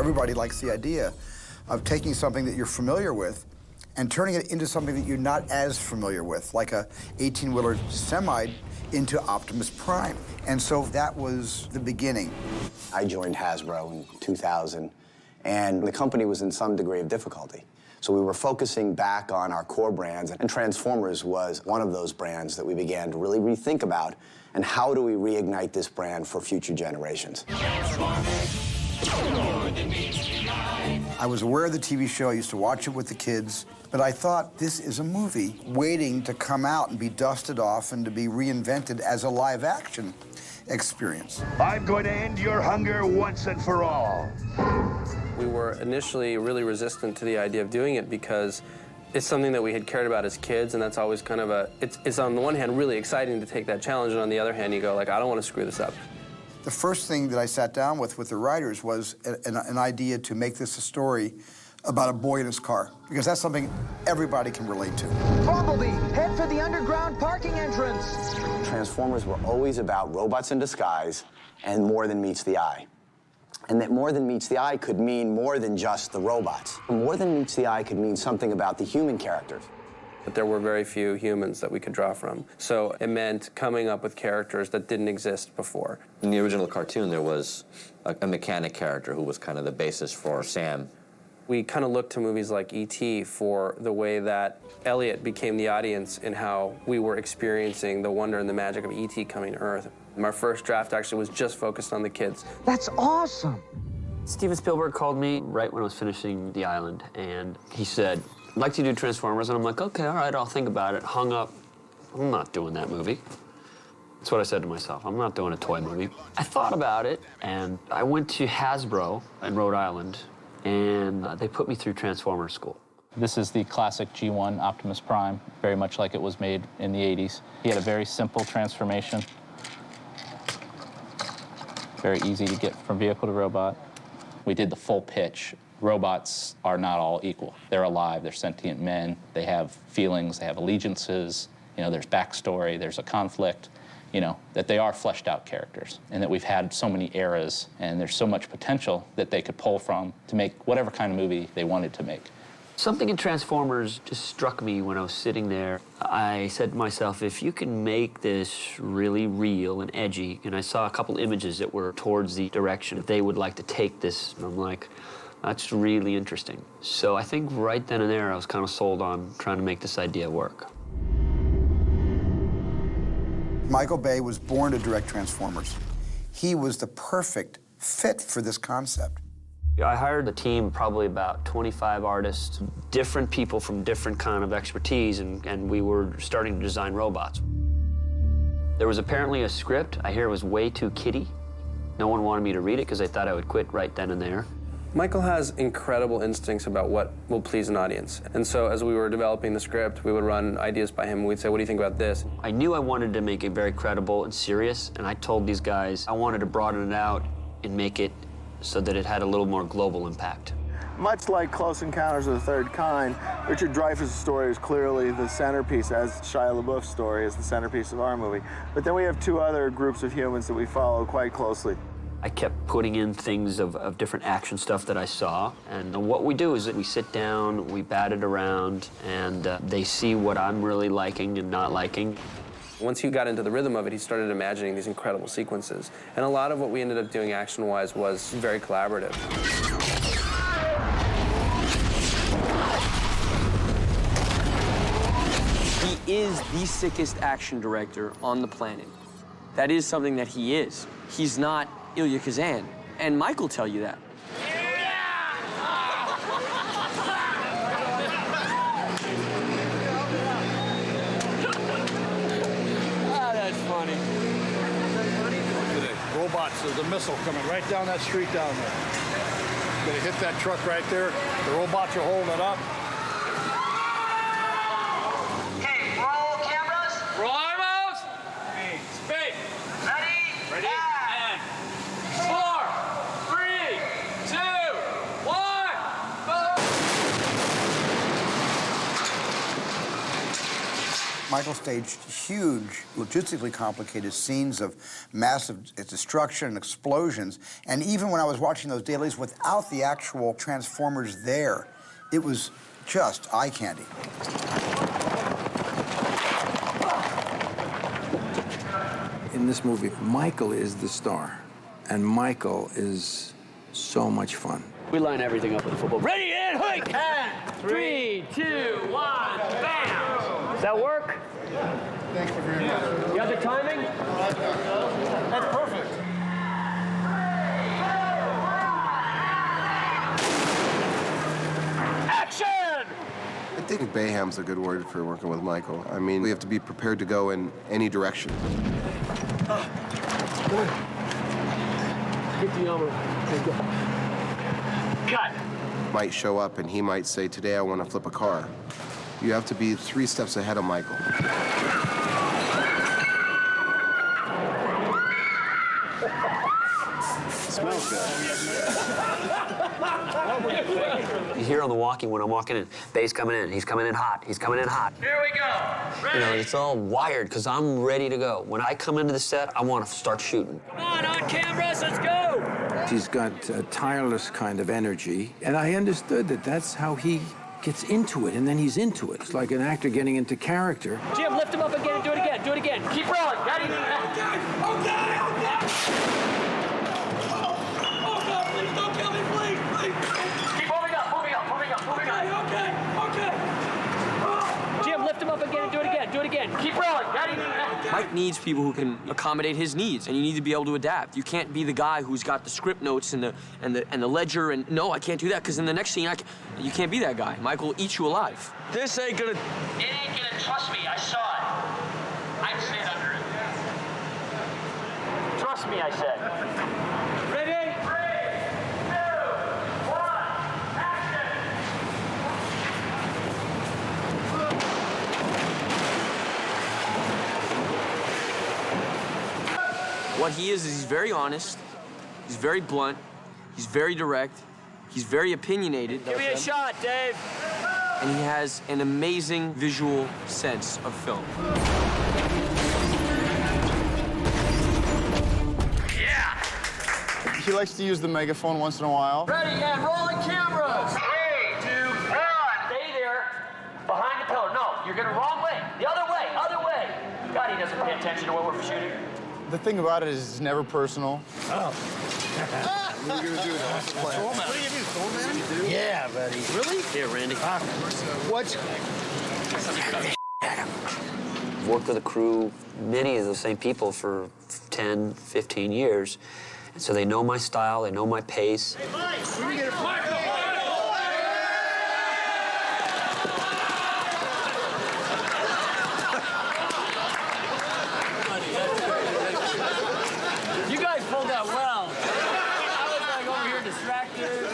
Everybody likes the idea of taking something that you're familiar with and turning it into something that you're not as familiar with, like a 18-wheeler semi into Optimus Prime. And so that was the beginning. I joined Hasbro in 2000, and the company was in some degree of difficulty. So we were focusing back on our core brands, and Transformers was one of those brands that we began to really rethink about, and how do we reignite this brand for future generations. I was aware of the TV show. I used to watch it with the kids, but I thought this is a movie waiting to come out and be dusted off and to be reinvented as a live-action experience. I'm going to end your hunger once and for all. We were initially really resistant to the idea of doing it because it's something that we had cared about as kids, and that's always kind of it's on the one hand really exciting to take that challenge, and on the other hand you go like, I don't want to screw this up. The first thing that I sat down with the writers was an idea to make this a story about a boy in his car, because that's something everybody can relate to. Bumblebee, head for the underground parking entrance. Transformers were always about robots in disguise and more than meets the eye. And that more than meets the eye could mean more than just the robots. More than meets the eye could mean something about the human characters. But there were very few humans that we could draw from. So it meant coming up with characters that didn't exist before. In the original cartoon, there was a mechanic character who was kind of the basis for Sam. We kind of looked to movies like E.T. for the way that Elliot became the audience in how we were experiencing the wonder and the magic of E.T. coming to Earth. My first draft actually was just focused on the kids. That's awesome. Steven Spielberg called me right when I was finishing The Island, and he said, I'd like to do Transformers, and I'm like, okay, all right, I'll think about it. Hung up. I'm not doing that movie. That's what I said to myself. I'm not doing a toy movie. I thought about it, and I went to Hasbro in Rhode Island, and they put me through Transformers school. This is the classic G1 Optimus Prime, very much like it was made in the 80s. He had a very simple transformation. Very easy to get from vehicle to robot. We did the full pitch. Robots are not all equal. They're alive, they're sentient men, they have feelings, they have allegiances, you know, there's backstory, there's a conflict, you know, that they are fleshed out characters, and that we've had so many eras, and there's so much potential that they could pull from to make whatever kind of movie they wanted to make. Something in Transformers just struck me when I was sitting there. I said to myself, if you can make this really real and edgy, and I saw a couple images that were towards the direction that they would like to take this, and I'm like, that's really interesting. So I think right then and there, I was kind of sold on trying to make this idea work. Michael Bay was born to direct Transformers. He was the perfect fit for this concept. I hired a team, probably about 25 artists, different people from different kind of expertise, and we were starting to design robots. There was apparently a script. I hear it was way too kiddie. No one wanted me to read it because they thought I would quit right then and there. Michael has incredible instincts about what will please an audience. And so as we were developing the script, we would run ideas by him, and we'd say, what do you think about this? I knew I wanted to make it very credible and serious, and I told these guys I wanted to broaden it out and make it so that it had a little more global impact. Much like Close Encounters of the Third Kind, Richard Dreyfuss' story is clearly the centerpiece, as Shia LaBeouf's story is the centerpiece of our movie. But then we have two other groups of humans that we follow quite closely. I kept putting in things of different action stuff that I saw. And what we do is that we sit down, we bat it around, and they see what I'm really liking and not liking. Once he got into the rhythm of it, he started imagining these incredible sequences. And a lot of what we ended up doing action-wise was very collaborative. He is the sickest action director on the planet. That is something that he is. He's not Ilya Kazan, and Mike will tell you that. That's funny. Robots, there's a missile coming right down that street down there. Gonna hit that truck right there. The robots are holding it up. Okay, roll cameras. Roll armos! Speak! Ready? Ready? And 4, 3, 2, 1, boom! Michael staged huge, logistically complicated scenes of massive destruction and explosions. And even when I was watching those dailies without the actual Transformers there, it was just eye candy. In this movie, Michael is the star, and Michael is so much fun. We line everything up with a football. Ready and hike! 3, 2, 1, bam! Does that work? Thank you very much. You got the timing? That's perfect. Action! I think bayham's a good word for working with Michael. I mean, we have to be prepared to go in any direction. Get the armor. Cut. Might show up and he might say, today I want to flip a car. You have to be 3 steps ahead of Michael. Smells good. You hear on the walking when I'm walking in, Bay's coming in. He's coming in hot. He's coming in hot. Here we go. Ready? You know, it's all wired because I'm ready to go. When I come into the set, I want to start shooting. Come on cameras, let's go. He's got a tireless kind of energy, and I understood that that's how he gets into it, and then he's into it. It's like an actor getting into character. Jim, lift him up again and do it again. Do it again. Keep rolling. Got it. Okay. Oh, God, please don't kill me, please. Keep moving up. Okay. Jim, lift him up again and do it again. Do it again. Keep rolling. Got it. Mike needs people who can accommodate his needs, and you need to be able to adapt. You can't be the guy who's got the script notes and the ledger, and no, I can't do that because in the next scene you can't be that guy. Mike will eat you alive. This ain't gonna. It ain't gonna. Trust me, I saw it. I'd sit under it. Trust me, I said. Ready? 3, 2, 1, action! What he is he's very honest, he's very blunt, he's very direct, he's very opinionated. Give me a shot, Dave. And he has an amazing visual sense of film. Yeah! He likes to use the megaphone once in a while. Ready and rolling cameras. 3, 2, 1. Stay there, behind the pillar. No, you're going the wrong way. The other way, other way. God, he doesn't pay attention to what we're shooting. The thing about it is it's never personal. Oh. What are we gonna do now? What are you gonna do, man? Yeah, buddy. Really? Here, Randy. What? I've worked with a crew, many of the same people for 10, 15 years. And so they know my style, they know my pace. Hey, Mike, we can get a flag. You guys pulled that well. I was like over here distracted.